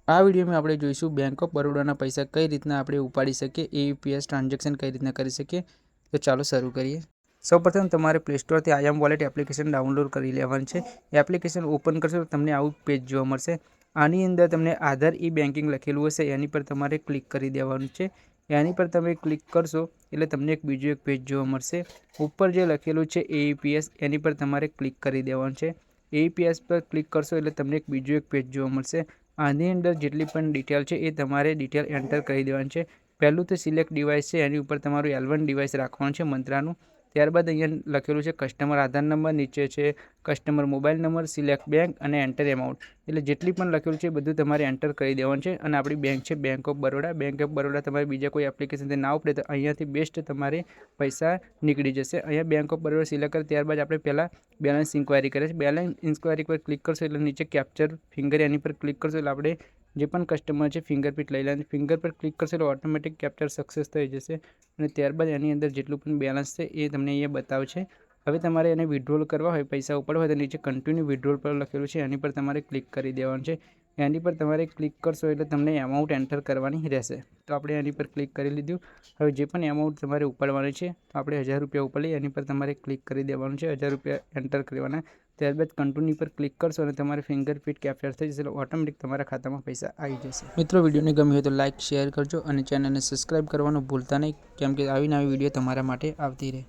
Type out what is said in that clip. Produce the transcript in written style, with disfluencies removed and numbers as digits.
આ વિડીયોમાં આપણે જોઈશું બેંક ઓફ બરોડાના પૈસા કઈ રીતના આપણે ઉપાડી શકીએ, AUPS ટ્રાન્ઝેક્શન કઈ રીતના કરી શકીએ। તો ચાલો શરૂ કરીએ। સૌપ્રથમ તમારે પ્લે સ્ટોરથી IAM વોલેટ એપ્લિકેશન ડાઉનલોડ કરી લેવાની છે। એપ્લિકેશન ઓપન કરશો તો તમને આવું પેજ જોવા મળશે। આની અંદર તમને આધાર બેન્કિંગ લખેલું હશે, એની પર તમારે ક્લિક કરી દેવાનું છે। એની પર તમે ક્લિક કરશો એટલે તમને બીજું એક પેજ જોવા મળશે। ઉપર જે લખેલું છે AUPS એની પર તમારે ક્લિક કરી દેવાનું છે। AUPS પર ક્લિક કરશો એટલે તમને બીજું એક પેજ જોવા મળશે। આની અંદર જેટલી પણ ડિટેલ છે એ તમારે ડિટેલ એન્ટર કરી દેવાની છે। પહેલું તો સિલેક્ટ ડિવાઇસ છે, એની ઉપર તમારું L1 ડિવાઇસ રાખવાનું છે મંત્રાનું। ત્યારબાદ અહીંયા લખેલું છે કસ્ટમર આધાર નંબર, નીચે છે customer mobile number, select bank અને એન્ટર એમાઉન્ટ। એટલે જેટલી પણ લખેલું છે એ બધું તમારે એન્ટર કરી દેવાનું છે। અને આપણી બેંક છે bank of Baroda. Bank of Baroda તમારે બીજા કોઈ એપ્લિકેશનથી ના ઉપડે તો અહીંયાથી બેસ્ટ તમારે પૈસા નીકળી જશે। અહીંયા બેંક ઓફ બરોડા સિલેક્ટ કરી ત્યારબાદ આપણે પહેલાં બેલેન્સ ઇન્ક્વાયરી કરે છે। બેલેન્સ ઇન્ક્વાયરી પર ક્લિક કરશો એટલે નીચે કેપ્ચર ફિંગર એની પર ક્લિક કરશો એટલે આપણે જે પણ કસ્ટમર છે ફિંગરપ્રિન્ટ લઈ લેવાની। ફિંગર પર ક્લિક કરશો એટલે ઓટોમેટિક કેપ્ચર સક્સેસ થઈ જશે। અને ત્યારબાદ એની અંદર જેટલું પણ બેલેન્સ છે એ તમને અહીંયા બતાવશે। હવે તમારે એને વિડ્રોલ કરવા હોય, પૈસા ઉપાડવા હોય તો નીચે કન્ટિન્યુ વિડ્રોલ પર લખેલું છે એની પર તમારે ક્લિક કરી દેવાનું છે। એની પર તમારે ક્લિક કરશો એટલે તમને એમાઉન્ટ એન્ટર કરવાની રહેશે। તો આપણે એની પર ક્લિક કરી લીધું। હવે જે પણ એમાઉન્ટ તમારે ઉપાડવાની છે તો આપણે 1000 રૂપિયા ઉપાડીએ, એની પર તમારે ક્લિક કરી દેવાનું છે, 1000 રૂપિયા એન્ટર કરવાના। ત્યારબાદ કન્ટિન્યુ પર ક્લિક કરશો અને તમારે ફિંગરપ્રિન્ટ કેપ્ચર થઈ જશે એટલે ઓટોમેટિક તમારા ખાતામાં પૈસા આવી જશે। મિત્રો, વિડીયોને ગમ્યો હોય તો લાઇક શેર કરજો અને ચેનલને સબસ્ક્રાઈબ કરવાનું ભૂલતા નહીં, કેમ કે આવી નવી વિડીયો તમારા માટે આવતી રહે।